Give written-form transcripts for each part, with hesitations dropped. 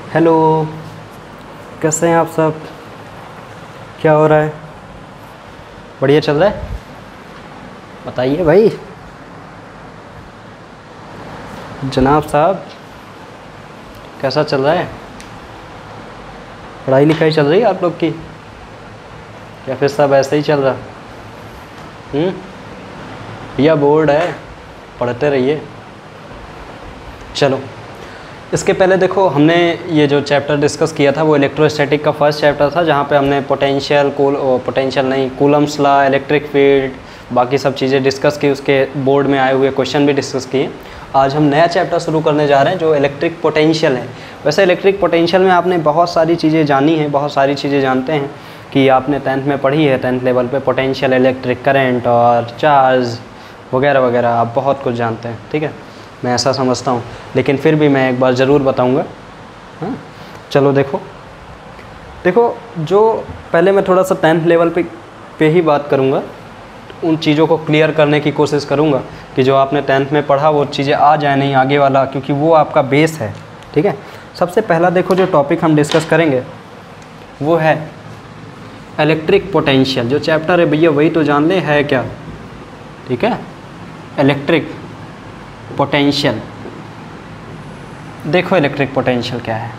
Hello, कैसे हैं आप सब? क्या हो रहा है? बढ़िया चल रहा है? बताइए भाई। जनाब साहब, कैसा चल रहा है? पढ़ाई लिखाई चल रही है आप लोग की, या फिर सब ऐसे ही चल रहा? भैया बोर्ड है, पढ़ते रहिए। चलो, इसके पहले देखो, हमने ये जो चैप्टर डिस्कस किया था वो इलेक्ट्रोस्टैटिक का फर्स्ट चैप्टर था, जहाँ पे हमने कूलम्स लॉ, इलेक्ट्रिक फील्ड, बाकी सब चीज़ें डिस्कस की, उसके बोर्ड में आए हुए क्वेश्चन भी डिस्कस किए। आज हम नया चैप्टर शुरू करने जा रहे हैं जो इलेक्ट्रिक पोटेंशियल है। वैसे इलेक्ट्रिक पोटेंशियल में आपने बहुत सारी चीज़ें जानी हैं, बहुत सारी चीज़ें जानते हैं कि आपने 10th में पढ़ी है, 10th लेवल पे पोटेंशियल, इलेक्ट्रिक करंट और चार्ज वगैरह वगैरह, आप बहुत कुछ जानते हैं। ठीक है, मैं ऐसा समझता हूँ, लेकिन फिर भी मैं एक बार ज़रूर बताऊँगा। हाँ, चलो देखो, जो पहले मैं थोड़ा सा 10th लेवल पे ही बात करूँगा, उन चीज़ों को क्लियर करने की कोशिश करूँगा कि जो आपने 10th में पढ़ा वो चीज़ें आ जाए नहीं आगे वाला, क्योंकि वो आपका बेस है। ठीक है, सबसे पहला देखो जो टॉपिक हम डिस्कस करेंगे वो है इलेक्ट्रिक पोटेंशियल। जो चैप्टर है भैया वही तो जान ले है क्या। ठीक है, इलेक्ट्रिक पोटेंशियल। देखो इलेक्ट्रिक पोटेंशियल क्या है।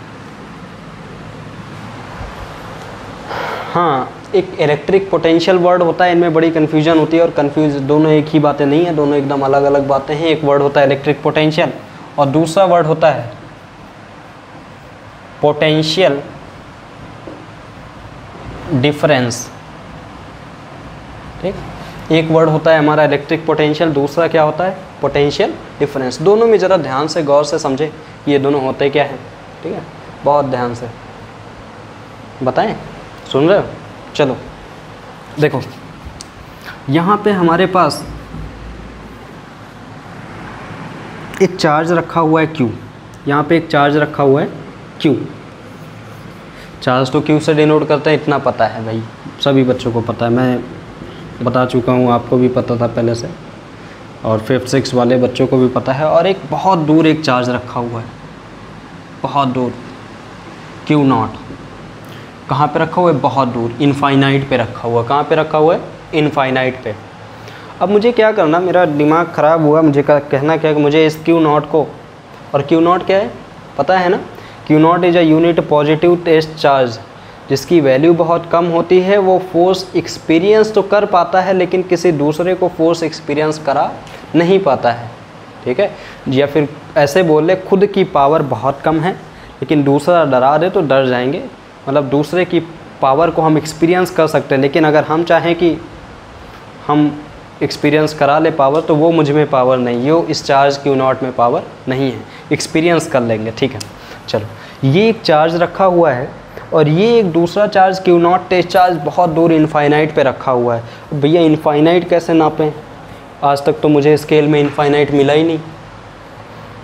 हाँ, एक इलेक्ट्रिक पोटेंशियल वर्ड होता है, इनमें बड़ी कन्फ्यूजन होती है, और कन्फ्यूज दोनों एक ही बातें नहीं है, दोनों एकदम अलग अलग बातें हैं। एक वर्ड होता है इलेक्ट्रिक पोटेंशियल और दूसरा वर्ड होता है पोटेंशियल डिफरेंस। ठीक, एक वर्ड होता है हमारा इलेक्ट्रिक पोटेंशियल, दूसरा क्या होता है पोटेंशियल डिफरेंस। दोनों में ज़रा ध्यान से गौर से समझे ये दोनों होते क्या हैं। ठीक है, बहुत ध्यान से बताएं, सुन रहे हो? चलो देखो, यहाँ पे हमारे पास एक चार्ज रखा हुआ है Q। यहाँ पे एक चार्ज रखा हुआ है Q। चार्ज तो Q से डिनोट करते हैं, इतना पता है भाई, सभी बच्चों को पता है, मैं बता चुका हूँ, आपको भी पता था पहले से, और 5th 6th वाले बच्चों को भी पता है। और एक बहुत दूर एक चार्ज रखा हुआ है, बहुत दूर, Q0। कहाँ पे रखा हुआ है? बहुत दूर, इनफाइनाइट पे रखा हुआ है। कहाँ पे रखा हुआ है? इनफाइनाइट पे। अब मुझे क्या करना, मेरा दिमाग ख़राब हुआ, मुझे कहना क्या कि मुझे इस Q0 को, और Q0 क्या है पता है ना? Q0 is a unit positive test charge, जिसकी वैल्यू बहुत कम होती है। वो फोर्स एक्सपीरियंस तो कर पाता है, लेकिन किसी दूसरे को फोर्स एक्सपीरियंस करा नहीं पाता है। ठीक है, या फिर ऐसे बोले, खुद की पावर बहुत कम है, लेकिन दूसरा डरा दे तो डर जाएंगे। मतलब दूसरे की पावर को हम एक्सपीरियंस कर सकते हैं, लेकिन अगर हम चाहें कि हम एक्सपीरियंस करा ले पावर, तो वो मुझ में पावर नहीं है, इस चार्ज Q0 में पावर नहीं है, एक्सपीरियंस कर लेंगे। ठीक है, चलो, ये एक चार्ज रखा हुआ है और ये एक दूसरा चार्ज Q0 टेस्ट चार्ज बहुत दूर इनफाइनाइट पे रखा हुआ है। भैया इनफाइनाइट कैसे नापें? आज तक तो मुझे स्केल में इनफाइनाइट मिला ही नहीं।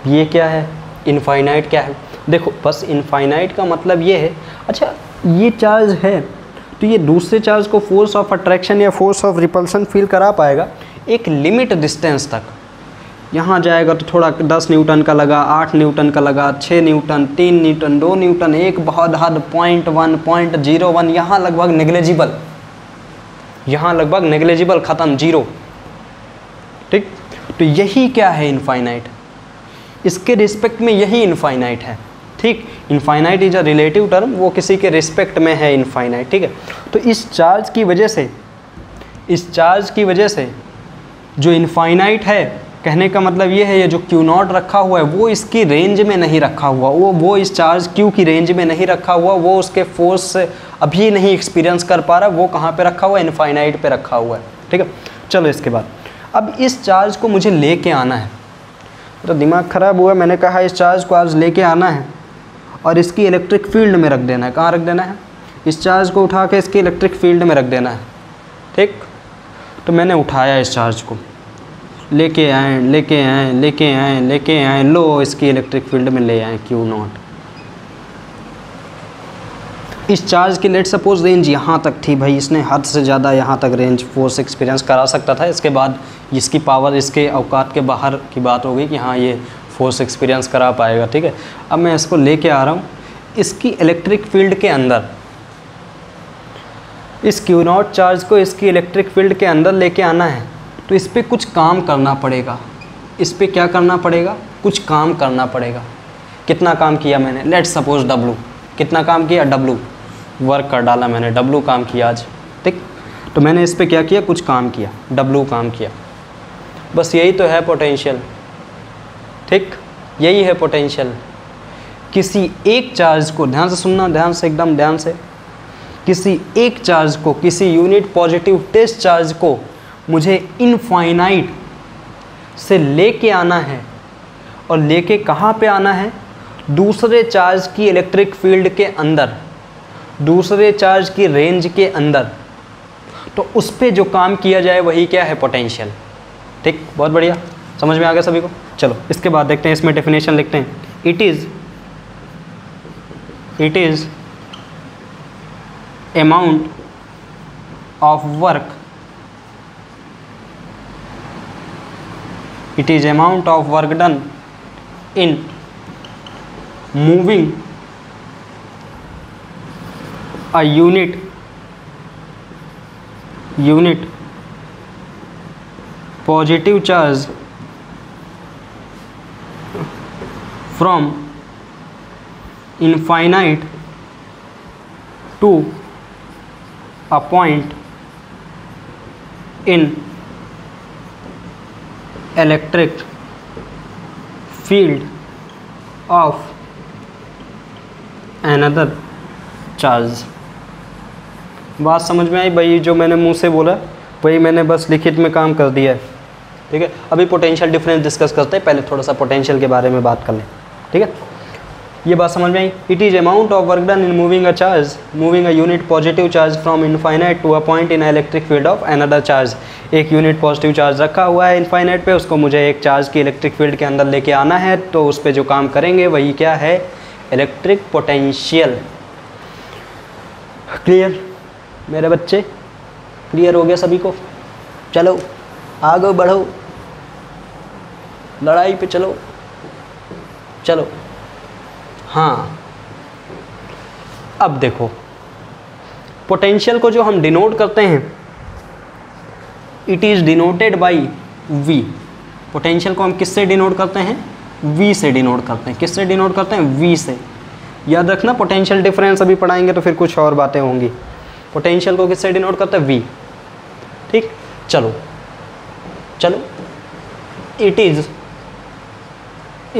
ये क्या है इनफाइनाइट? क्या है? देखो, बस इनफाइनाइट का मतलब ये है, अच्छा ये चार्ज है तो ये दूसरे चार्ज को फोर्स ऑफ अट्रैक्शन या फोर्स ऑफ रिपल्सन फील करा पाएगा एक लिमिट डिस्टेंस तक। यहाँ जाएगा तो थोड़ा 10 न्यूटन का लगा, 8 न्यूटन का लगा, 6 न्यूटन, 3 न्यूटन, 2 न्यूटन, एक बहुत हद 0.1, 0.01, यहाँ लगभग नेग्लेजिबल, यहाँ लगभग नेग्लेजिबल, ख़त्म, जीरो। ठीक, तो यही क्या है इनफाइनाइट, इसके रिस्पेक्ट में यही इनफाइनाइट है। ठीक, infinite is a relative term, वो किसी के रिस्पेक्ट में है इनफाइनाइट। ठीक है, तो इस चार्ज की वजह से जो इनफाइनाइट है, कहने का मतलब ये है, ये जो Q0 रखा हुआ है वो इसकी रेंज में नहीं रखा हुआ, वो इस चार्ज Q की रेंज में नहीं रखा हुआ, वो उसके फोर्स से अभी नहीं एक्सपीरियंस कर पा रहा, वो कहाँ पे रखा हुआ है? इनफाइनाइट पे रखा हुआ है। ठीक है, चलो इसके बाद अब इस चार्ज को मुझे लेके आना है। तो दिमाग ख़राब हुआ, मैंने कहा इस चार्ज को आज लेके आना है और इसकी इलेक्ट्रिक फील्ड में रख देना है। कहाँ रख देना है? इस चार्ज को उठा के इसकी इलेक्ट्रिक फील्ड में रख देना है। ठीक, तो मैंने उठाया इस चार्ज को, लेके आए, लो इसकी इलेक्ट्रिक फील्ड में ले आए Q0। इस चार्ज की लेट सपोज रेंज यहाँ तक थी भाई, इसने हद से ज़्यादा यहाँ तक रेंज फोर्स एक्सपीरियंस करा सकता था। इसके बाद इसकी पावर इसके औकात के बाहर की बात हो गई कि हाँ ये फोर्स एक्सपीरियंस करा पाएगा। ठीक है, अब मैं इसको लेके आ रहा हूँ, इसकी इलेक्ट्रिक फील्ड के अंदर, इस क्यू नॉट चार्ज को इसकी इलेक्ट्रिक फील्ड के अंदर लेके आना है, तो इस पर कुछ काम करना पड़ेगा। इस पर क्या करना पड़ेगा? कुछ काम करना पड़ेगा। कितना काम किया मैंने? Let's suppose W। कितना काम किया? W वर्क कर डाला मैंने, W काम किया आज, ठीक। तो मैंने इस पर क्या किया? कुछ काम किया, W काम किया। बस यही तो है पोटेंशियल, ठीक, यही है पोटेंशियल। किसी एक चार्ज को, ध्यान से सुनना, ध्यान से, एकदम ध्यान से, किसी एक चार्ज को, किसी यूनिट पॉजिटिव टेस्ट चार्ज को मुझे इनफाइनाइट से लेके आना है। और लेके कहाँ पे आना है? दूसरे चार्ज की इलेक्ट्रिक फील्ड के अंदर, दूसरे चार्ज की रेंज के अंदर। तो उस पे जो काम किया जाए वही क्या है? पोटेंशियल, ठीक। बहुत बढ़िया, समझ में आ गया सभी को। चलो इसके बाद देखते हैं, इसमें डेफिनेशन लिखते हैं। It is amount of work, it is amount of work done in moving a unit positive charge from infinite to a point in electric field of another charge. बात समझ में आई भाई? जो मैंने मुंह से बोला वही मैंने बस लिखित में काम कर दिया है, ठीक है। अभी पोटेंशियल डिफरेंस डिस्कस करते हैं, पहले थोड़ा सा पोटेंशियल के बारे में बात कर लें, ठीक है। ये बात समझ में आई? It is amount of work done in moving a charge, moving a unit positive charge from infinite to a point in electric field of another charge. एक यूनिट पॉजिटिव चार्ज रखा हुआ है इनफाइनाइट पे, उसको मुझे एक चार्ज की electric field के अंदर लेके आना है, तो उस पर जो काम करेंगे वही क्या है? Electric potential. क्लियर मेरे बच्चे? क्लियर हो गया सभी को? चलो आगे बढ़ो, लड़ाई पे चलो। चलो हाँ, अब देखो पोटेंशियल को जो हम डिनोट करते हैं, it is denoted by V। Potential को हम किससे डिनोट करते हैं? V से डिनोट करते हैं। किससे डिनोट करते हैं? V से। याद रखना, पोटेंशियल डिफरेंस अभी पढ़ाएंगे तो फिर कुछ और बातें होंगी। पोटेंशियल को किससे डिनोट करते हैं? V, ठीक। चलो चलो, it is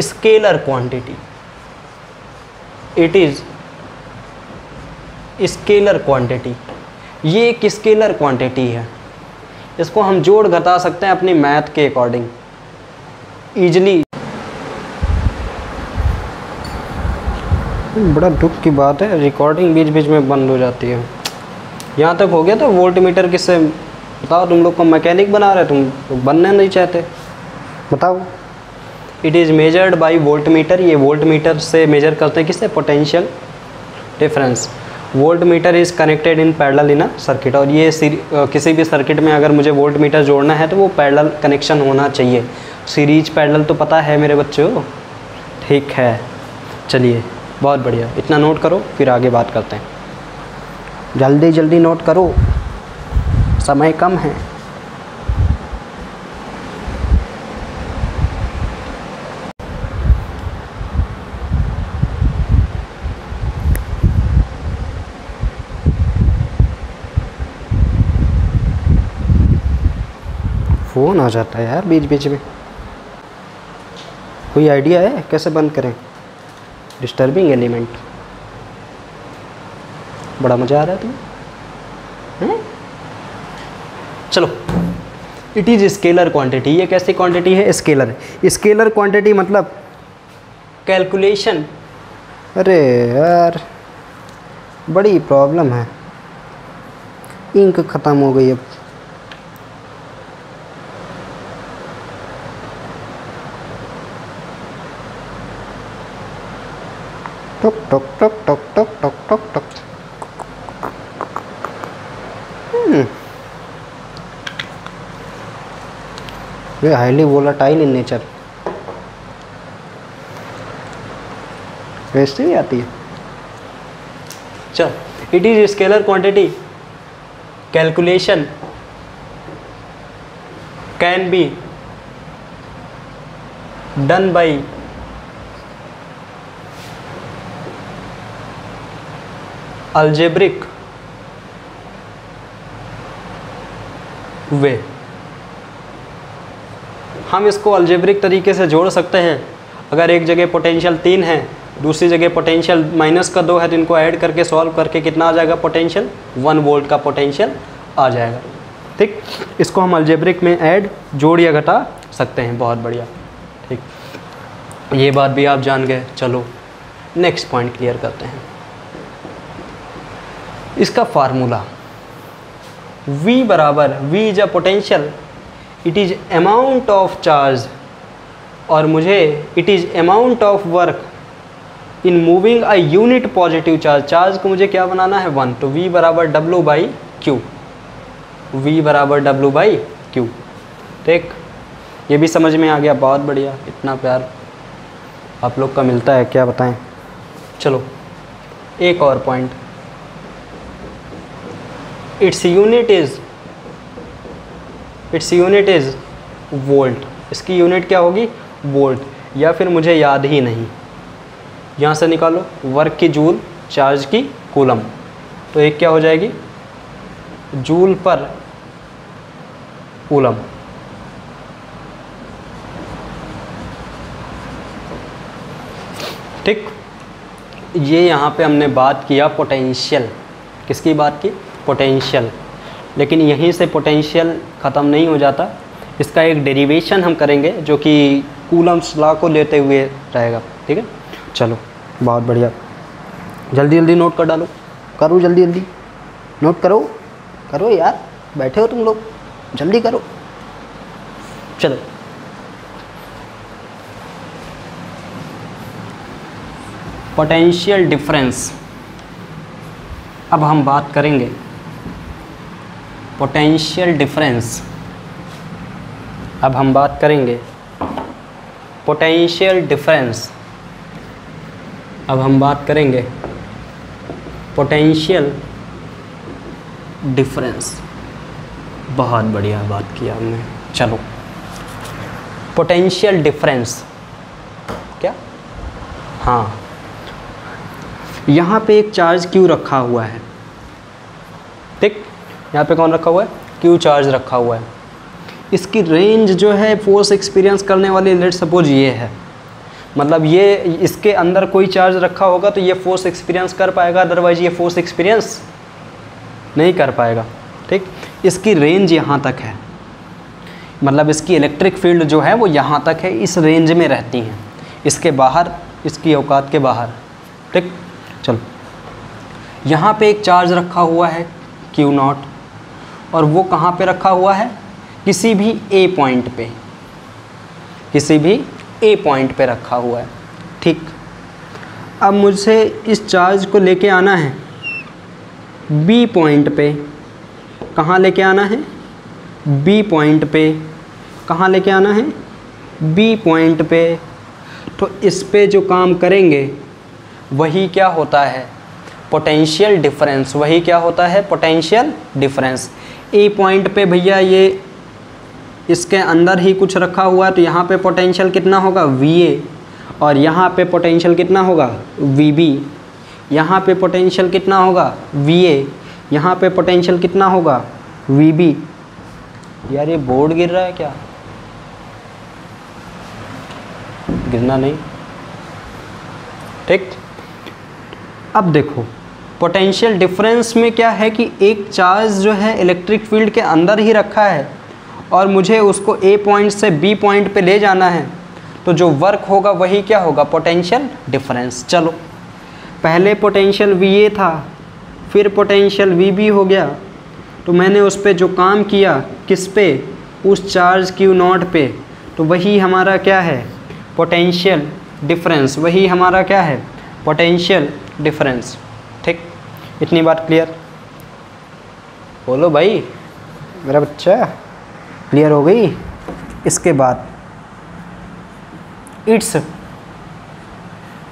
scalar quantity, it is scalar quantity. ये एक स्केलर क्वांटिटी है, इसको हम जोड़ घटा सकते हैं अपनी मैथ के अकॉर्डिंग ईजिली। बड़ा दुख की बात है, रिकॉर्डिंग बीच बीच में बंद हो जाती है। यहाँ तक हो गया तो वोल्ट मीटर किससे? बताओ, तुम लोग को मैकेनिक बना रहे, तुम लोग बनना नहीं चाहते, बताओ। It is measured by volt meter. ये वोल्ट मीटर से मेजर करते हैं किससे? Potential difference. Volt meter is connected in parallel in a circuit. और ये किसी भी सर्किट में अगर मुझे वोल्ट मीटर जोड़ना है तो वो पैरेलल कनेक्शन होना चाहिए। सीरीज पैरेलल तो पता है मेरे बच्चों, ठीक है। चलिए बहुत बढ़िया, इतना नोट करो, फिर आगे बात करते हैं। जल्दी जल्दी नोट करो, समय कम है। फ़ोन आ जाता है यार बीच बीच में। कोई आइडिया है कैसे बंद करें? Disturbing element. बड़ा मज़ा आ रहा है तुम्हें? चलो, इट इज़ स्केलर क्वांटिटी। ये कैसी क्वांटिटी है? स्केलर। स्केलर क्वांटिटी मतलब कैलकुलेशन। अरे यार बड़ी प्रॉब्लम है, इंक ख़त्म हो गई अब। टक टक टक टक टक टक टक टक। They highly volatile in nature, वैसे ही आती है। It is scalar quantity, calculation can be done by algebraic way. हम इसको अलजेब्रिक तरीके से जोड़ सकते हैं। अगर एक जगह पोटेंशियल 3 है, दूसरी जगह पोटेंशियल -2 है, तो इनको ऐड करके सॉल्व करके कितना आ जाएगा पोटेंशियल, 1 वोल्ट का पोटेंशियल आ जाएगा। ठीक, इसको हम अलजेब्रिक में ऐड, जोड़ या घटा सकते हैं। बहुत बढ़िया। ठीक, ये बात भी आप जान गए। चलो नेक्स्ट पॉइंट क्लियर करते हैं। इसका फार्मूला V बराबर, V is a potential, it is amount of charge, और मुझे it is amount of work in moving a unit positive charge. Charge को मुझे क्या बनाना है, 1, तो V बराबर W बाई क्यू, V बराबर W बाई क्यू। ठीक, ये भी समझ में आ गया। बहुत बढ़िया, इतना प्यार आप लोग का मिलता है, क्या बताएं। चलो एक और point, its unit is volt. इसकी यूनिट क्या होगी, वोल्ट, या फिर मुझे याद ही नहीं, यहाँ से निकालो, वर्क की जूल, चार्ज की कूलम, तो एक क्या हो जाएगी, जूल पर कूलम। ठीक, ये यहाँ पे हमने बात किया पोटेंशियल, किसकी बात की, पोटेंशियल। लेकिन यहीं से पोटेंशियल ख़त्म नहीं हो जाता, इसका एक डेरिवेशन हम करेंगे जो कि कूलम्स लॉ को लेते हुए रहेगा। ठीक है, चलो बहुत बढ़िया, जल्दी जल्दी नोट कर डालो, करो जल्दी जल्दी नोट करो, करो यार, बैठे हो तुम लोग, जल्दी करो। चलो पोटेंशियल डिफरेंस, अब हम बात करेंगे पोटेंशियल डिफरेंस। अब हम बात करेंगे पोटेंशियल डिफरेंस। अब हम बात करेंगे पोटेंशियल डिफरेंस। बहुत बढ़िया बात किया हमने। चलो पोटेंशियल डिफरेंस क्या, हाँ, यहाँ पे एक चार्ज Q रखा हुआ है। ठीक, यहाँ पे कौन रखा हुआ है, Q चार्ज रखा हुआ है। इसकी रेंज जो है फोर्स एक्सपीरियंस करने वाली, लेट सपोज ये है, मतलब ये इसके अंदर कोई चार्ज रखा होगा तो ये फोर्स एक्सपीरियंस कर पाएगा, अदरवाइज ये फोर्स एक्सपीरियंस नहीं कर पाएगा। ठीक, इसकी रेंज यहाँ तक है, मतलब इसकी इलेक्ट्रिक फील्ड जो है वो यहाँ तक है, इस रेंज में रहती हैं, इसके बाहर, इसकी औकात के बाहर। ठीक, चलो यहाँ पे एक चार्ज रखा हुआ है Q0, और वो कहाँ पे रखा हुआ है, किसी भी A पॉइंट पे, किसी भी A पॉइंट पे रखा हुआ है। ठीक, अब मुझसे इस चार्ज को लेके आना है B पॉइंट पे। कहाँ लेके आना है, B पॉइंट पे। कहाँ लेके आना है, B पॉइंट पे। तो इस पे जो काम करेंगे वही क्या होता है, पोटेंशियल डिफरेंस। वही क्या होता है, पोटेंशियल डिफरेंस। ए पॉइंट पे भैया ये इसके अंदर ही कुछ रखा हुआ है, तो यहाँ पे पोटेंशियल कितना होगा, VA, और यहाँ पे पोटेंशियल कितना होगा, VB। यहाँ पे पोटेंशियल कितना होगा, VA। यहाँ पे पोटेंशियल कितना होगा, VB। यार ये बोर्ड गिर रहा है क्या, गिरना नहीं। ठीक, अब देखो पोटेंशियल डिफरेंस में क्या है कि एक चार्ज जो है इलेक्ट्रिक फील्ड के अंदर ही रखा है, और मुझे उसको A पॉइंट से B पॉइंट पे ले जाना है, तो जो वर्क होगा वही क्या होगा, पोटेंशियल डिफरेंस। चलो पहले पोटेंशियल VA था, फिर पोटेंशियल VB हो गया, तो मैंने उस पर जो काम किया, किस पे, उस चार्ज Q0 पे, तो वही हमारा क्या है, पोटेंशियल डिफरेंस। वही हमारा क्या है, पोटेंशियल डिफरेंस। ठीक, इतनी बात क्लियर, बोलो भाई मेरा बच्चा, क्लियर हो गई। इसके बाद इट्स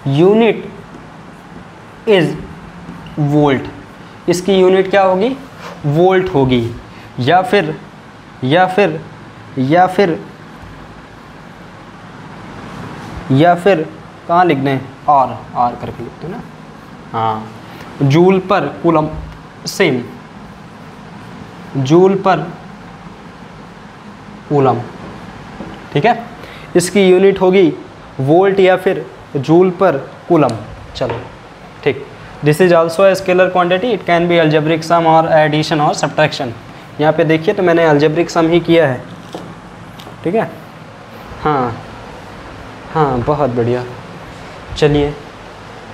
यूनिट इज वोल्ट। इसकी यूनिट क्या होगी, वोल्ट होगी, या फिर या फिर या फिर या फिर कहाँ लिखना है, आर करके लिखते हैं ना, हाँ, जूल पर कूलम, सेम, जूल पर कूलम, ठीक है। इसकी यूनिट होगी वोल्ट या फिर जूल पर कूलम। चलो ठीक। This is also a scalar quantity, it can be algebraic sum और एडिशन और सब्ट्रैक्शन। यहाँ पे देखिए तो मैंने अलजेब्रिक सम ही किया है, ठीक है। हाँ हाँ, बहुत बढ़िया। चलिए,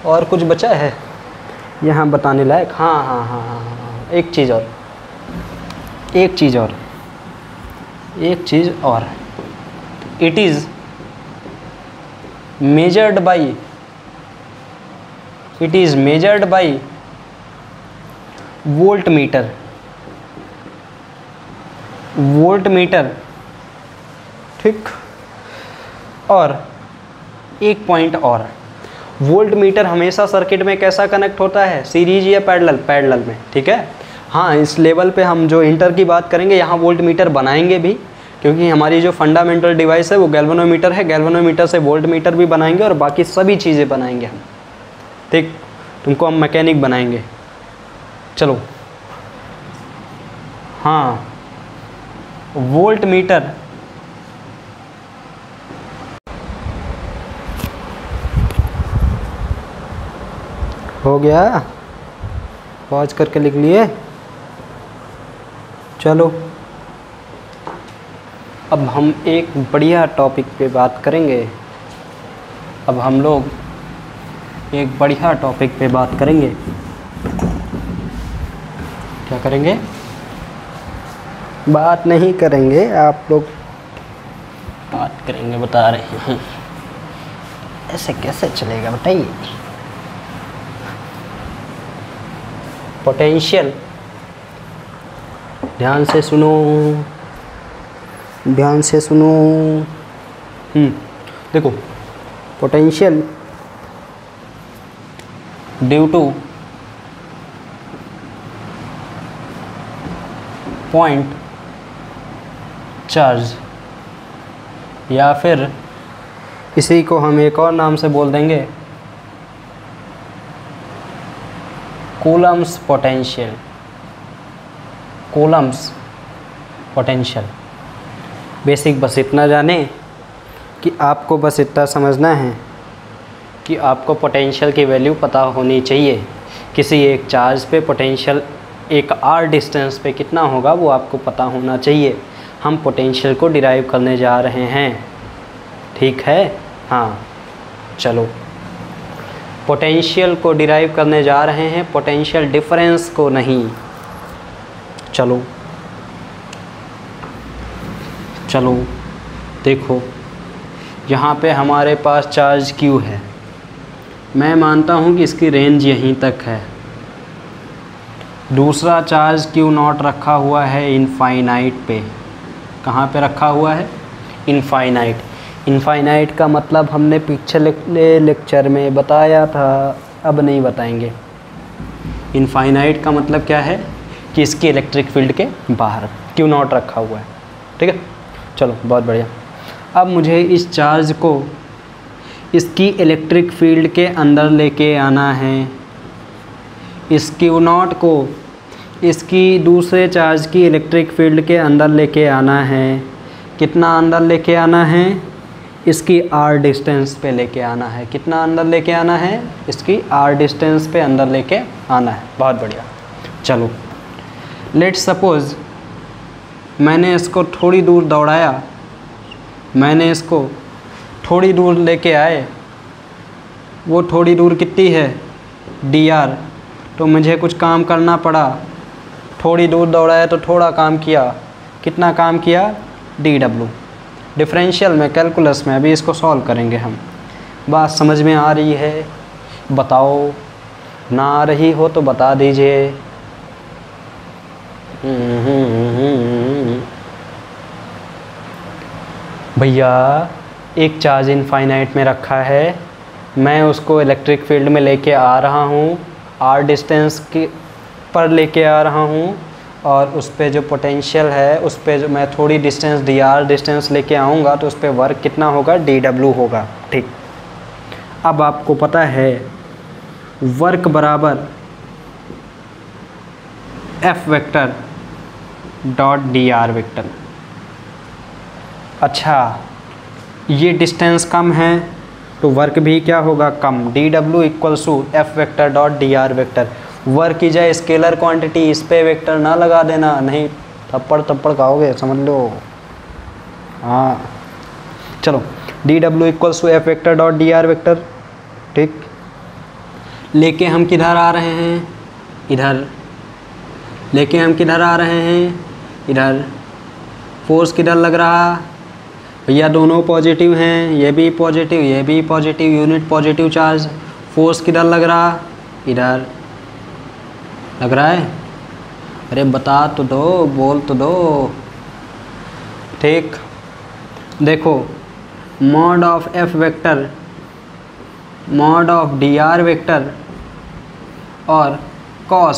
और कुछ बचा है यहाँ बताने लायक? हाँ हाँ हाँ हाँ हाँ, एक चीज़ और, एक चीज़ और, एक चीज़ और। It is measured by, it is measured by volt meter, volt meter, ठीक। और एक पॉइंट और, वोल्ट मीटर हमेशा सर्किट में कैसा कनेक्ट होता है, सीरीज या पैरेलल, पैरेलल में, ठीक है। हाँ, इस लेवल पे हम जो इंटर की बात करेंगे यहाँ वोल्ट मीटर बनाएंगे भी, क्योंकि हमारी जो फंडामेंटल डिवाइस है वो गैल्वेनोमीटर है, गैल्वेनोमीटर से वोल्ट मीटर भी बनाएंगे और बाकी सभी चीज़ें बनाएंगे हम, ठीक। तुमको हम मैकेनिक बनाएंगे। चलो, हाँ, वोल्ट मीटर हो गया, पॉज करके लिख लिए। चलो, अब हम एक बढ़िया टॉपिक पे बात करेंगे। अब हम लोग एक बढ़िया टॉपिक पे बात करेंगे। क्या करेंगे? बात नहीं करेंगे, आप लोग बात करेंगे, बता रहे हैं। ऐसे कैसे चलेगा बताइए। पोटेंशियल, ध्यान से सुनो, ध्यान से सुनो। देखो, potential due two point charge, या फिर इसी को हम एक और नाम से बोल देंगे Coulomb's potential, Coulomb's potential. Basic बस इतना जाने कि आपको बस इतना समझना है कि आपको पोटेंशियल की वैल्यू पता होनी चाहिए। किसी एक चार्ज पे पोटेंशियल एक आर डिस्टेंस पे कितना होगा वो आपको पता होना चाहिए। हम पोटेंशियल को डिराइव करने जा रहे हैं, ठीक है। हाँ, चलो, पोटेंशियल को डिराइव करने जा रहे हैं, पोटेंशियल डिफरेंस को नहीं। चलो चलो, देखो, यहाँ पे हमारे पास चार्ज Q है। मैं मानता हूँ कि इसकी रेंज यहीं तक है। दूसरा चार्ज Q नॉट रखा हुआ है इनफाइनाइट पे। कहाँ पे रखा हुआ है? इनफाइनाइट। इनफाइनाइट का मतलब हमने पिछले लेक्चर में बताया था, अब नहीं बताएंगे। इनफाइनाइट का मतलब क्या है कि इसकी इलेक्ट्रिक फील्ड के बाहर Q नॉट रखा हुआ है, ठीक है। चलो, बहुत बढ़िया। अब मुझे इस चार्ज को इसकी इलेक्ट्रिक फील्ड के अंदर लेके आना है। इस Q नॉट को इसकी दूसरे चार्ज की इलेक्ट्रिक फील्ड के अंदर लेके आना है। कितना अंदर लेके आना है? इसकी R डिस्टेंस पे लेके आना है। कितना अंदर लेके आना है? इसकी R डिस्टेंस पे अंदर लेके आना है। बहुत बढ़िया। चलो, लेट्स सपोज़ मैंने इसको थोड़ी दूर दौड़ाया, मैंने इसको थोड़ी दूर लेके आए। वो थोड़ी दूर कितनी है? dr। तो मुझे कुछ काम करना पड़ा। थोड़ी दूर दौड़ाया तो थोड़ा काम किया। कितना काम किया? dw। डिफरेंशियल में, कैलकुलस में अभी इसको सॉल्व करेंगे हम। बात समझ में आ रही है? बताओ। ना आ रही हो तो बता दीजिए। भैया, एक चार्ज इनफाइनाइट में रखा है, मैं उसको इलेक्ट्रिक फील्ड में लेके आ रहा हूँ। R डिस्टेंस की पर लेके आ रहा हूँ और उस पे जो पोटेंशियल है उस पे जो मैं थोड़ी डिस्टेंस dr डिस्टेंस लेके आऊँगा तो उस पे वर्क कितना होगा, dw होगा। ठीक, अब आपको पता है वर्क बराबर F vector dot dr vector. अच्छा, ये डिस्टेंस कम है तो वर्क भी क्या होगा, कम। dw equals to F vector dot dr vector. Work की जाए स्केलर क्वांटिटी, इस पे वेक्टर ना लगा देना, नहीं थप्पड़ खाओगे, समझ लो। हाँ चलो, dw equals to F vector dot dr vector. ठीक, लेके हम किधर आ रहे हैं, इधर। लेके हम किधर आ रहे हैं, इधर। फोर्स किधर लग रहा भैया, दोनों पॉजिटिव हैं, ये भी पॉजिटिव ये भी positive, unit positive charge. Force किधर लग रहा, इधर लग रहा है। अरे बता तो दो, बोल तो दो। ठीक, देखो mod of F vector mod of dr vector और cos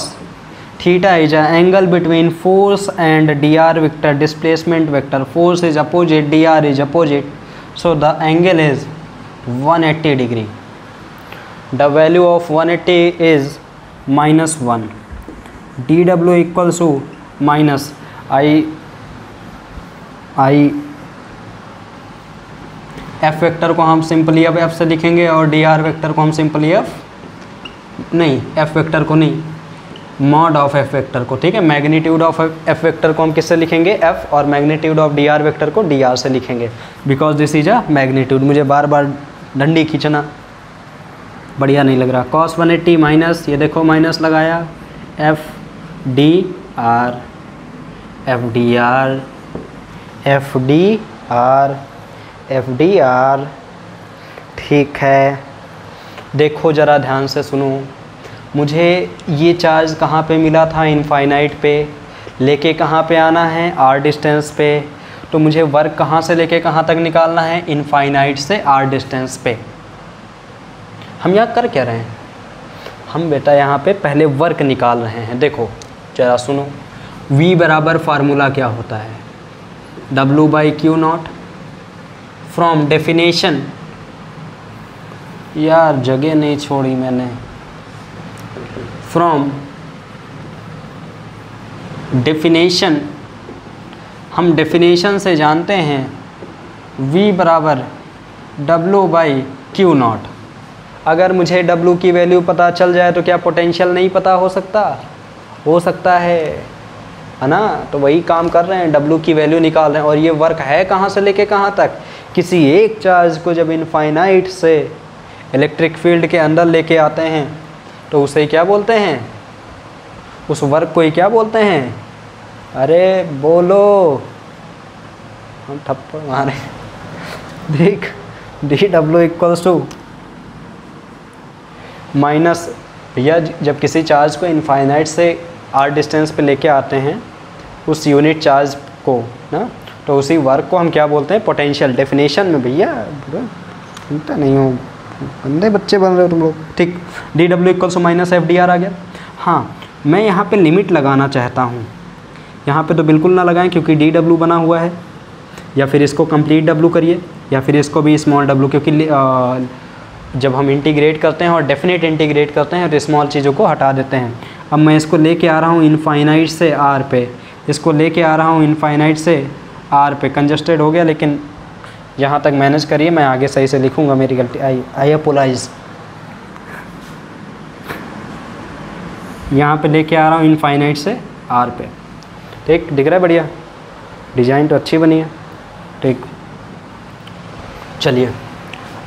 theta is a angle between force and dr vector displacement vector. Force is opposite, dr is opposite, so the angle is 180 degree. The value of 180 is -1। dw equals to minus I F vector को हम simply अब F से लिखेंगे और dr vector को हम simply F vector को नहीं, मॉड ऑफ F वेक्टर को। ठीक है, मैग्नीट्यूड ऑफ F वेक्टर को हम किससे लिखेंगे, F, और मैग्नीट्यूड ऑफ dr वेक्टर को dr से लिखेंगे, because this is a magnitude. मुझे बार बार डंडी खींचना बढ़िया नहीं लग रहा। cos 180 माइनस, ये देखो माइनस लगाया, F dr F dr। ठीक है, देखो ज़रा ध्यान से सुनो, मुझे ये चार्ज कहाँ पे मिला था, इनफाइनाइट पे। लेके कहाँ पे आना है, r डिस्टेंस पे। तो मुझे वर्क कहाँ से लेके कहाँ तक निकालना है, इनफाइनाइट से r डिस्टेंस पे। हम यहाँ कर क्या रहे हैं, हम बेटा यहाँ पे पहले वर्क निकाल रहे हैं। देखो ज़रा सुनो, v बराबर फार्मूला क्या होता है, W/Q0 फ्रॉम डेफिनेशन। यार जगह नहीं छोड़ी मैंने। फ्रॉम डेफिनेशन, हम डेफिनेशन से जानते हैं v बराबर W/Q0। अगर मुझे W की वैल्यू पता चल जाए तो क्या पोटेंशियल नहीं पता हो सकता, हो सकता है ना। तो वही काम कर रहे हैं, W की वैल्यू निकाल रहे हैं। और ये वर्क है कहाँ से लेके कहाँ तक, किसी एक चार्ज को जब इनफाइनाइट से इलेक्ट्रिक फील्ड के अंदर लेके आते हैं तो उसे क्या बोलते हैं, उस वर्क को ही क्या बोलते हैं, अरे बोलो, हम थप्पड़ मारे। देख, dW इक्वल्स टू माइनस, भैया जब किसी चार्ज को इनफाइनाइट से r डिस्टेंस पे लेके आते हैं उस यूनिट चार्ज को ना, तो उसी वर्क को हम क्या बोलते हैं, पोटेंशियल। डेफिनेशन में भैया सुनता नहीं हो, बंदे बच्चे बन रहे हो तुम लोग। ठीक, dW equals to minus F dr आ गया। हाँ, मैं यहाँ पे लिमिट लगाना चाहता हूँ, यहाँ पे तो बिल्कुल ना लगाएं क्योंकि dW बना हुआ है, या फिर इसको कंप्लीट W करिए, या फिर इसको भी स्मॉल w, क्योंकि जब हम इंटीग्रेट करते हैं और डेफिनेट इंटीग्रेट करते हैं तो स्मॉल चीज़ों को हटा देते हैं। अब मैं इसको लेके आ रहा हूँ इनफाइनाइट से r पे, इसको लेके आ रहा हूँ इनफाइनाइट से r पे। कंजस्टेड हो गया, लेकिन यहाँ तक मैनेज करिए, मैं आगे सही से लिखूँगा, मेरी गलती। आई अपोलाइज। यहाँ पे लेके आ रहा हूँ इनफाइनाइट से r पे। ठीक, दिख रहा है, बढ़िया डिज़ाइन तो अच्छी बनी है। ठीक, चलिए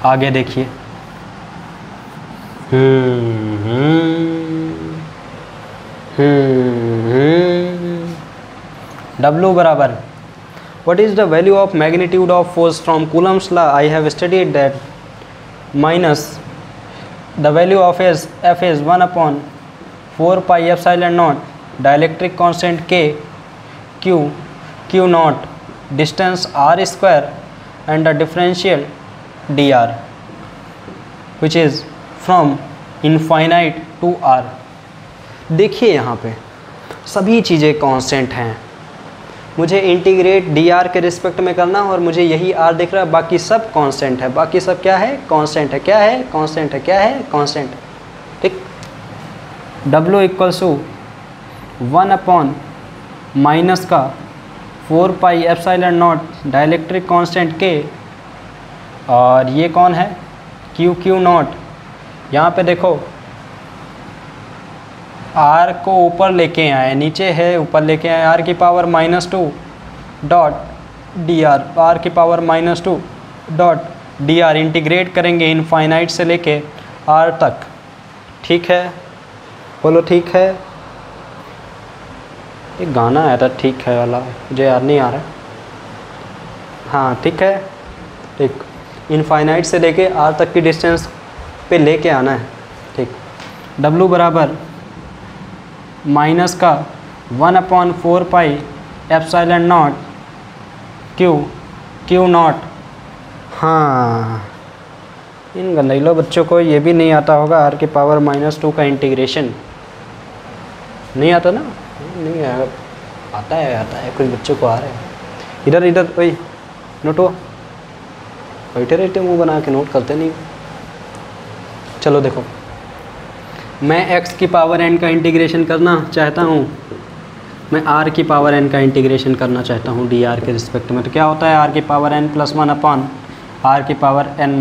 आगे देखिए। W बराबर, what is the value of magnitude of force from Coulomb's law? I have studied that. Minus the value of F is 1/4 pi epsilon naught dielectric constant K Q naught, distance r square, and the differential dr, which is from infinite to r. देखिए यहाँ पे सभी चीज़ें constant हैं, मुझे integrate D R के respect में करना और मुझे यही आर दिख रहा है, बाकी सब कांस्टेंट है, बाकी सब क्या है, कांस्टेंट है, क्या है, कांस्टेंट है, क्या है, कांस्टेंट है। ठीक, W equals to 1 upon minus का 4 pi epsilon naught dielectric constant के, और ये कौन है, Q नॉट। यहाँ पे देखो R को ऊपर लेके आए, नीचे है, ऊपर लेके आए, R की power -2 dot D R, R की power -2 dot D R, integrate करेंगे इनफाइनाइट से लेके R तक। ठीक है, बोलो ठीक है। एक गाना आया था ठीक है वाला, मुझे याद नहीं आ रहा। हाँ ठीक है, ठीक, इनफाइनाइट से लेके R तक की डिस्टेंस पे लेके आना है। ठीक, W बराबर माइनस का 1/4 pi epsilon not Q not. हाँ, इन गंदैलो बच्चों को ये भी नहीं आता होगा, R की पावर -2 का इंटीग्रेशन नहीं आता ना, नहीं आएगा, आता है, कुछ बच्चों को आ रहा है। इधर वही नोटो, बैठे रहते मुंह बना के, नोट करते नहीं। चलो देखो, मैं x की पावर n का इंटीग्रेशन करना चाहता हूँ, मैं r की पावर n का इंटीग्रेशन करना चाहता हूँ dr के रिस्पेक्ट में, तो क्या होता है, r की power n plus 1 upon r की पावर n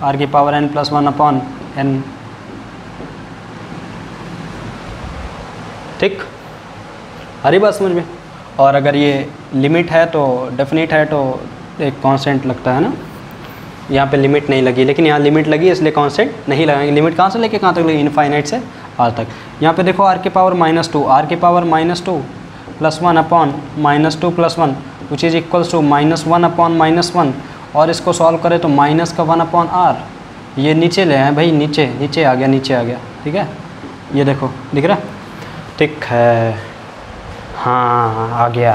r की power n plus 1 upon n। ठीक, हरी बात समझ में। और अगर ये लिमिट है तो डेफिनेट है तो एक कांस्टेंट लगता है ना, यहाँ पे लिमिट नहीं लगी, लेकिन यहाँ लिमिट लगी इसलिए कांस्टेंट नहीं लगाएंगे। लिमिट कहाँ से लेके कहाँ तक लगी, इनफाइनाइट से आर तक। यहाँ पे देखो r की पावर -2, r की power -2 plus 1 upon -2 plus 1 which is equals to -1 upon -1, और इसको सॉल्व करें तो माइनस का 1 अपॉन r, ये नीचे ले आए भाई, नीचे आ गया। ठीक है, ये देखो दिख रहा, ठीक है, हाँ आ गया।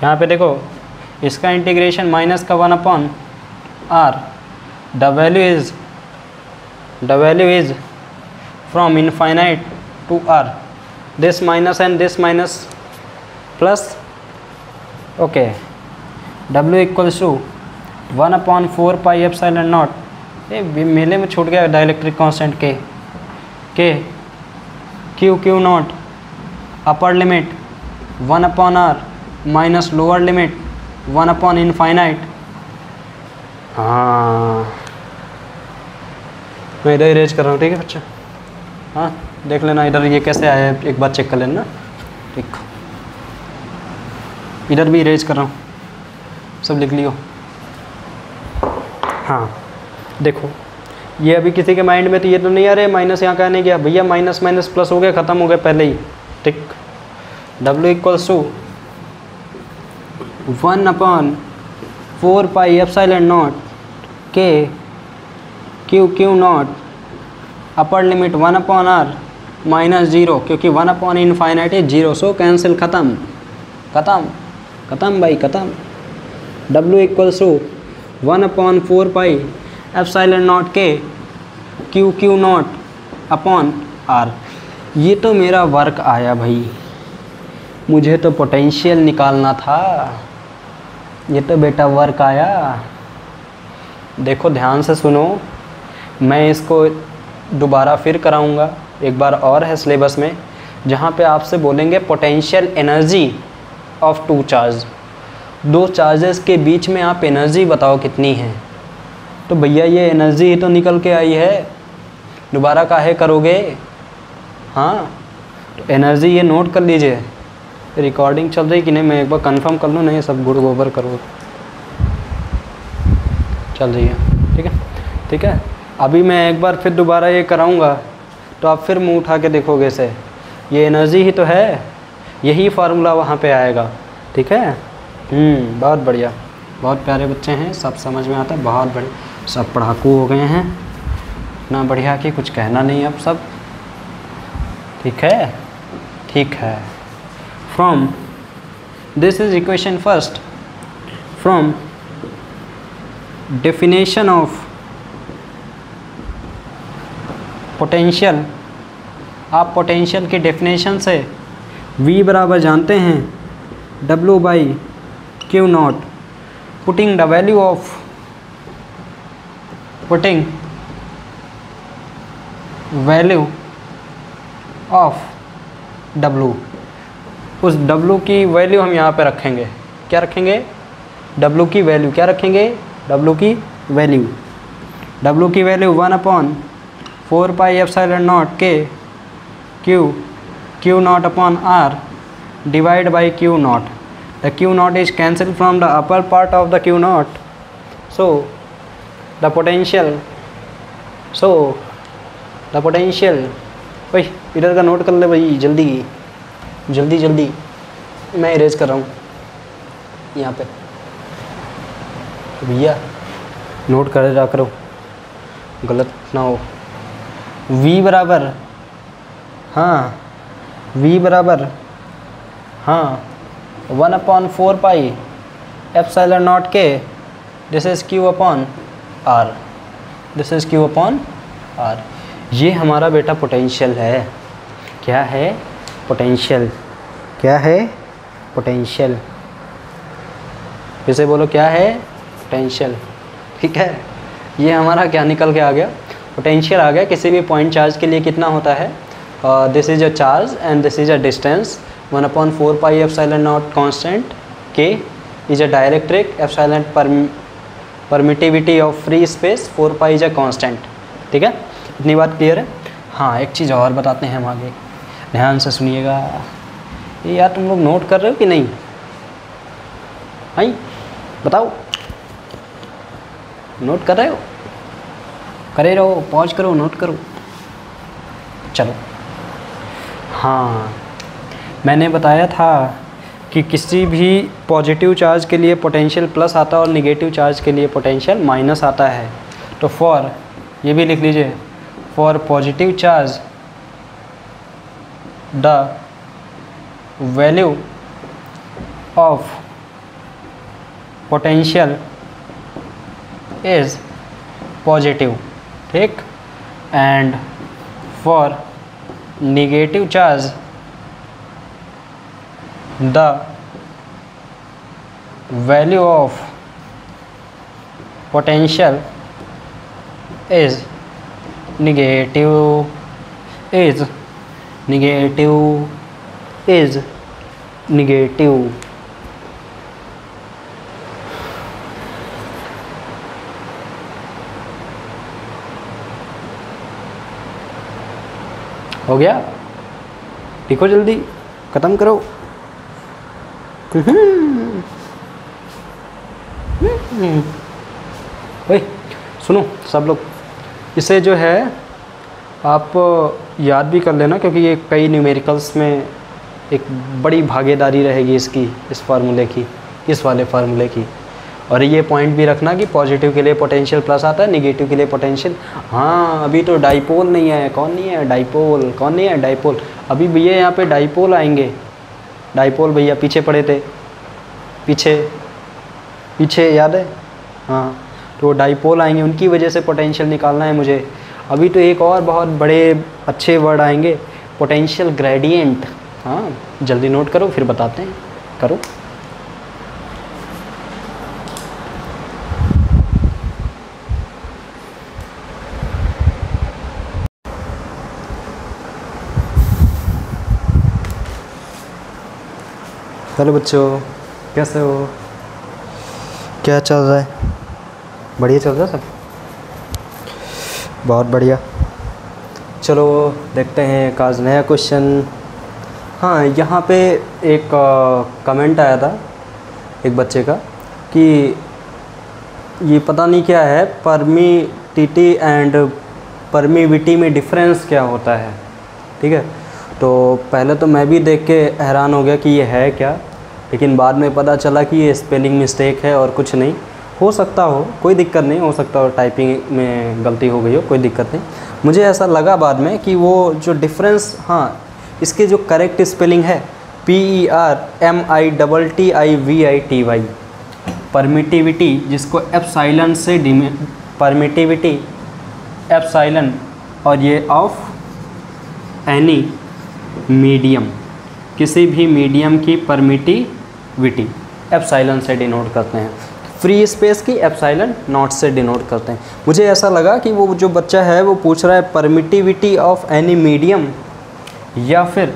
यहाँ पे देखो इसका इंटीग्रेशन माइनस का 1 upon r, the value is from infinite to r, this minus and this minus plus, okay, w equals to 1/4 pi epsilon not, ये मेले में छूट गया डाइलेक्ट्रिक कांस्टेंट के Q naught, upper limit 1/r minus lower limit 1 upon infinite. हाँ, मैं इधर erase कर रहा हूँ, ठीक है बच्चा, हाँ देख लेना इधर ये कैसे आया है, एक बार चेक कर लेना। ठीक, इधर भी इरेज कर रहा हूँ, सब लिख लियो। हाँ देखो, ये अभी किसी के माइंड में तो ये तो नहीं आ रहे माइनस यहाँ का नहीं गया भैया, माइनस माइनस प्लस हो गया, ख़त्म हो गया पहले ही। ठीक, W equals to 1/4 pi epsilon naught के Q naught, upper limit 1/r minus 0, क्योंकि 1 अपॉन इनफाइनाइट है 0, सो कैंसिल, ख़त्म भाई ख़त्म। W equals to 1/4 pi epsilon naught के Q नॉट अपॉन r। ये तो मेरा वर्क आया भाई, मुझे तो पोटेंशियल निकालना था, ये तो बेटा वर्क आया। देखो ध्यान से सुनो, मैं इसको दोबारा फिर कराऊंगा, एक बार और है सिलेबस में, जहाँ पे आपसे बोलेंगे potential energy of two charge, दो चार्जेस के बीच में आप एनर्जी बताओ कितनी है। तो भैया ये एनर्जी ही तो निकल के आई है, दोबारा काहे करोगे। हाँ तो एनर्जी ये नोट कर लीजिए। रिकॉर्डिंग चल रही कि नहीं, मैं एक बार कंफर्म कर लूँ, नहीं सब गुड़ गोबर करो। चल रही है, ठीक है। अभी मैं एक बार फिर दोबारा ये कराऊंगा तो आप फिर मुंह उठा के देखोगे से, ये एनर्जी ही तो है, यही फार्मूला वहाँ पे आएगा। ठीक है, बहुत बढ़िया, बहुत प्यारे बच्चे हैं, सब समझ में आता है, बहुत बढ़िया, सब पढ़ाकू हो गए हैं, इतना बढ़िया कि कुछ कहना नहीं अब सब। ठीक है। From this is equation first, from definition of potential आप पोटेंशियल की डेफिनेशन से V बराबर जानते हैं W by Q not, putting the value of W, उस W की वैल्यू हम यहाँ पे रखेंगे, क्या रखेंगे, W की वैल्यू क्या रखेंगे, W की वैल्यू 1/4πε0 के Q naught upon R divided by Q naught. The Q naught is cancelled from the upper part of the Q naught, so the potential भाई इधर का नोट कर ले भाई, जल्दी मैं इरेज कर रहा हूँ यहाँ पे, भैया नोट कर जा करो, गलत ना हो। V बराबर 1/4πε0 के, this is Q upon R, ये हमारा बेटा पोटेंशियल है। क्या है, पोटेंशियल। इसे बोलो क्या है, पोटेंशियल। ठीक है, ये हमारा क्या निकल के आ गया, पोटेंशियल आ गया। किसी भी पॉइंट चार्ज के लिए कितना होता है, this is a charge and this is a distance, 1/4πε0 constant, K is a dielectric, epsilon permittivity of free space, 4π is a constant. ठीक है, इतनी बात क्लियर है। हाँ, एक चीज़ और बताते हैं हम आगे, ध्यान से सुनिएगा। ये यार तुम लोग नोट कर रहे हो कि नहीं, भाई बताओ, नोट कर रहे हो, करे रहो, पॉज करो, नोट करो। चलो, हाँ, मैंने बताया था कि किसी भी पॉजिटिव चार्ज के लिए पोटेंशियल प्लस आता है और निगेटिव चार्ज के लिए पोटेंशियल माइनस आता है। तो फॉर, ये भी लिख लीजिए, for positive charge the value of potential is positive, ठीक, and for negative charge the value of potential is negative. हो गया, लिखो जल्दी, ख़त्म करो। ओए सुनो सब लोग, इसे जो है आप याद भी कर लेना, क्योंकि ये कई न्यूमेरिकल्स में एक बड़ी भागीदारी रहेगी इसकी, इस फार्मूले की, इस वाले फार्मूले की। और ये पॉइंट भी रखना कि पॉजिटिव के लिए पोटेंशियल प्लस आता है, निगेटिव के लिए पोटेंशियल। हाँ, अभी तो डाइपोल नहीं है। कौन नहीं है डाइपोल? अभी भैया यहाँ पे डाइपोल आएंगे। डाइपोल भैया पीछे पड़े थे, पीछे याद है? हाँ, तो डाइपोल आएंगे, उनकी वजह से पोटेंशियल निकालना है मुझे। अभी तो एक और बहुत बड़े अच्छे वर्ड आएंगे, पोटेंशियल ग्रेडियंट। हाँ, जल्दी नोट करो, फिर बताते हैं, करो। हेलो बच्चों, कैसे हो? क्या चल रहा है? बढ़िया चल रहा है सब? बहुत बढ़िया। चलो देखते हैं एक आज नया क्वेश्चन। हाँ, यहाँ पे एक कमेंट आया था एक बच्चे का कि ये पता नहीं क्या है, परमिटिविटी एंड परमिविटी में डिफरेंस क्या होता है। ठीक है, तो पहले तो मैं भी देख के हैरान हो गया कि ये है क्या, लेकिन बाद में पता चला कि ये स्पेलिंग मिस्टेक है और कुछ नहीं। हो सकता हो, कोई दिक्कत नहीं, हो सकता हो टाइपिंग में गलती हो गई हो, कोई दिक्कत नहीं। मुझे ऐसा लगा बाद में कि वो जो डिफरेंस, हाँ, इसके जो करेक्ट स्पेलिंग है PERMITTIVITY, परमिटिविटी, जिसको एप्सिलॉन से परमिटिविटी एप्सिलॉन, और ये ऑफ एनी मीडियम, किसी भी मीडियम की परमिटिविटी एप्सिलॉन से डिनोट करते हैं। फ्री स्पेस की एप्सिलॉन नॉट से डिनोट करते हैं। मुझे ऐसा लगा कि वो जो बच्चा है वो पूछ रहा है परमिटिविटी ऑफ एनी मीडियम या फिर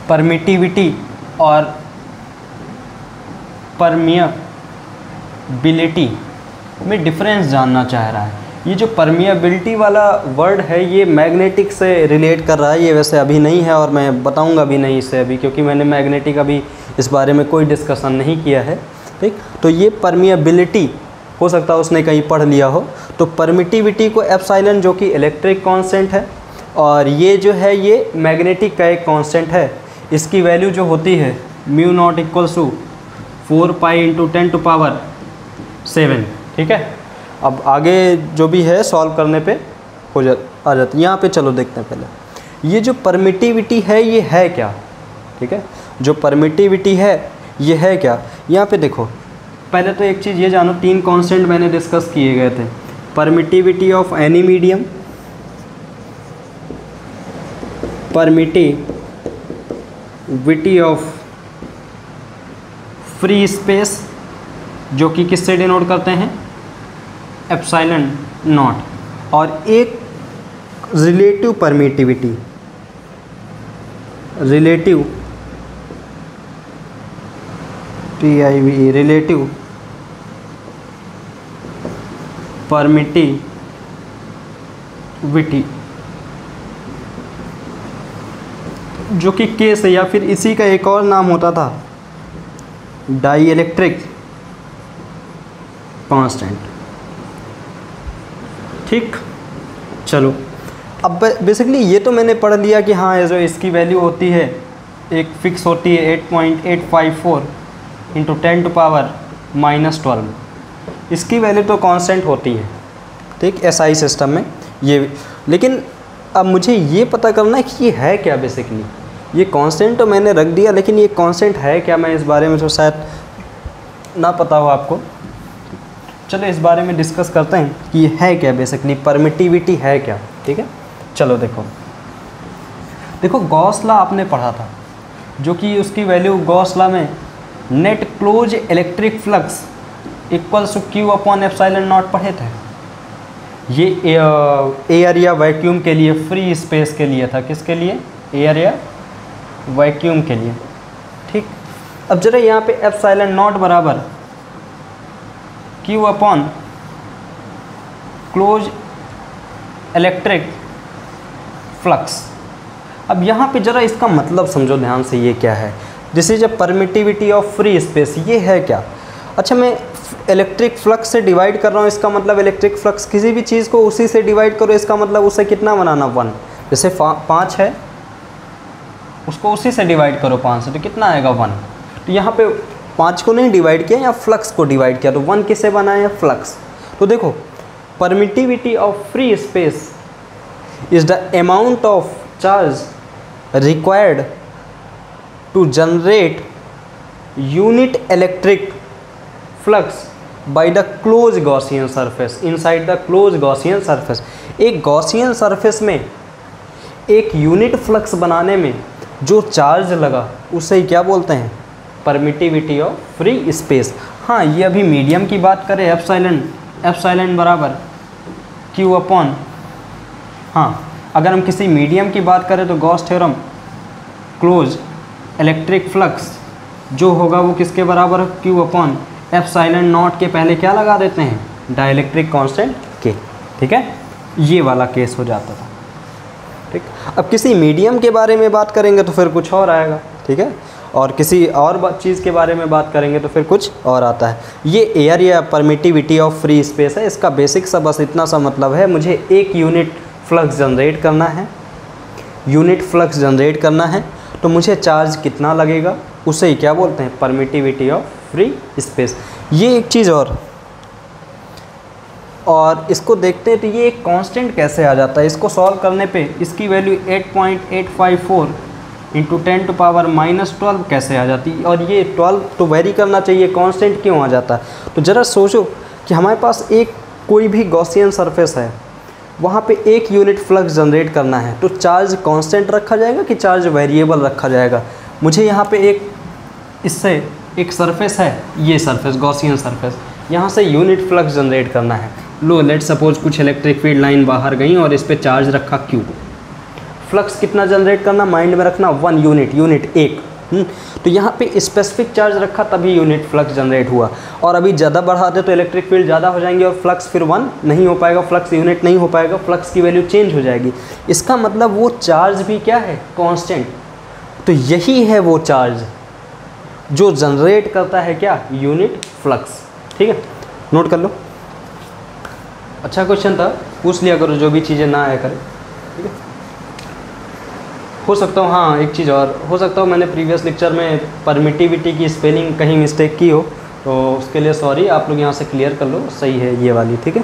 परमिटिविटी और परमिएबिलिटी में डिफरेंस जानना चाह रहा है। ये जो परमिएबिलिटी वाला वर्ड है ये मैग्नेटिक से रिलेट कर रहा है। ये वैसे अभी नहीं है और मैं बताऊंगा भी नहीं इसे अभी, क्योंकि मैंने मैग्नेटिक अभी इस बारे में कोई डिस्कशन नहीं किया है। ठीक, तो ये परमिएबिलिटी हो सकता है उसने कहीं पढ़ लिया हो। तो परमिटिविटी को एप्सिलॉन जो कि इलेक्ट्रिक कांस्टेंट है और ये जो है ये मैग्नेटिक का एक कांस्टेंट है। इसकी वैल्यू जो होती है mu naught equals to 4 pi into 10⁻⁷। ठीक है, अब आगे जो भी है सॉल्व करने पे आ जाती। यहाँ पे चलो देखते हैं पहले ये जो परमिटिविटी है ये है क्या। ठीक है, जो परमिटिविटी है ये है क्या। यहाँ पे देखो, पहले तो एक चीज़ ये जानो, 3 कांस्टेंट मैंने डिस्कस किए गए थे। Permittivity of any medium, permittivity of free space जो कि किससे डिनोट करते हैं, एप्सिलॉन नॉट, और एक relative permittivity, relative TIVE, relative permittivity, जो कि केस है या फिर इसी का एक और नाम होता था डाइइलेक्ट्रिक कांस्टेंट। ठीक, चलो अब बेसिकली ये तो मैंने पढ़ लिया कि हाँ जो इसकी वैल्यू होती है एक फिक्स होती है 8.854 इंटू 10⁻⁻12। इसकी वैल्यू तो कांस्टेंट होती है। ठीक, SI सिस्टम में ये, लेकिन अब मुझे ये पता करना है कि ये है क्या बेसिकली। ये कांस्टेंट तो मैंने रख दिया, लेकिन ये कांस्टेंट है क्या, मैं इस बारे में तो शायद ना पता हो आपको। चलो इस बारे में डिस्कस करते हैं कि ये है क्या बेसिकली, परमिटिविटी है क्या। ठीक है, चलो देखो गॉस लॉ आपने पढ़ा था, जो कि उसकी वैल्यू गॉस लॉ में net close electric flux equals to Q/ε0 पढ़े थे। ये एयर या वैक्यूम के लिए, फ्री स्पेस के लिए था। किसके लिए, एयर या वैक्यूम के लिए। ठीक, अब जरा यहाँ पे ε0 बराबर Q/क्लोज इलेक्ट्रिक फ्लक्स। अब यहाँ पे जरा इसका मतलब समझो ध्यान से, ये क्या है। This is a permittivity of free space, ये है क्या। अच्छा, मैं इलेक्ट्रिक फ्लक्स से डिवाइड कर रहा हूँ, इसका मतलब इलेक्ट्रिक फ्लक्स, किसी भी चीज़ को उसी से डिवाइड करो, इसका मतलब उसे कितना बनाना, 1। जैसे 5 है, उसको उसी से डिवाइड करो 5 से, तो कितना आएगा, 1। तो यहाँ पे 5 को नहीं डिवाइड किया, या फ्लक्स को डिवाइड किया, तो 1 किसे बनाया, फ्लक्स। तो देखो permittivity of free space is the amount of charge required to generate unit electric flux by the close Gaussian surface inside the close Gaussian surface. एक गॉसियन सरफेस में एक यूनिट फ्लक्स बनाने में जो चार्ज लगा उसे क्या बोलते हैं, परमिटिविटी ऑफ फ्री स्पेस। हाँ, ये अभी मीडियम की बात करें, एप्सिलॉन बराबर Q/, हाँ अगर हम किसी मीडियम की बात करें तो Gauss theorem, close electric flux जो होगा वो किसके बराबर है, Q/ε0 के पहले क्या लगा देते हैं, डाइइलेक्ट्रिक कांस्टेंट के। ठीक है, ये वाला केस हो जाता था। ठीक, अब किसी मीडियम के बारे में बात करेंगे तो फिर कुछ और आएगा। ठीक है, और किसी और चीज़ के बारे में बात करेंगे तो फिर कुछ और आता है। ये एयर या परमिटिविटी ऑफ फ्री स्पेस है। इसका बेसिक सा बस इतना सा मतलब है, मुझे एक यूनिट फ्लक्स जनरेट करना है, तो मुझे चार्ज कितना लगेगा उसे ही क्या बोलते हैं, परमिटिविटी ऑफ फ्री स्पेस। ये एक चीज़ और इसको देखते हैं तो ये एक कांस्टेंट कैसे आ जाता है। इसको सॉल्व करने पे इसकी वैल्यू 8.854 इंटू 10⁻⁻12 कैसे आ जाती है, और ये 12 तो वेरी करना चाहिए, कांस्टेंट क्यों आ जाता है। तो ज़रा सोचो कि हमारे पास एक कोई भी गॉसियन सरफेस है वहाँ पे 1 यूनिट फ्लक्स जनरेट करना है, तो चार्ज कांस्टेंट रखा जाएगा कि चार्ज वेरिएबल रखा जाएगा। मुझे यहाँ पे इससे एक सरफेस है, ये सरफेस गॉसियन सरफेस, यहाँ से यूनिट फ्लक्स जनरेट करना है। लो लेट सपोज कुछ इलेक्ट्रिक फील्ड लाइन बाहर गई और इस पर चार्ज रखा Q। फ्लक्स कितना जनरेट करना, माइंड में रखना 1 यूनिट, यूनिट 1। तो यहाँ पे स्पेसिफिक चार्ज रखा तभी यूनिट फ्लक्स जनरेट हुआ। और अभी ज़्यादा बढ़ाते तो इलेक्ट्रिक फील्ड ज़्यादा हो जाएंगे और फ्लक्स फिर 1 नहीं हो पाएगा, फ्लक्स यूनिट नहीं हो पाएगा, फ्लक्स की वैल्यू चेंज हो जाएगी। इसका मतलब वो चार्ज भी क्या है, कांस्टेंट। तो यही है वो चार्ज जो जनरेट करता है क्या, यूनिट फ्लक्स। ठीक है, नोट कर लो। अच्छा क्वेश्चन था, पूछ लिया करो जो भी चीज़ें ना आया करें। ठीक है, हो सकता हूँ, हाँ एक चीज़ और हो सकता हूँ मैंने प्रीवियस लेक्चर में परमिटिविटी की स्पेलिंग कहीं मिस्टेक की हो, तो उसके लिए सॉरी। आप लोग यहाँ से क्लियर कर लो, सही है ये वाली। ठीक है,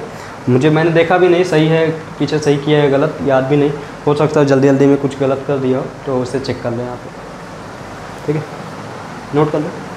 मैंने देखा भी नहीं सही है, पीछे सही किया है गलत याद भी नहीं, हो सकता है जल्दी जल्दी में कुछ गलत कर दिया हो, तो उसे चेक कर लें यहाँ पे। ठीक है, नोट कर लो।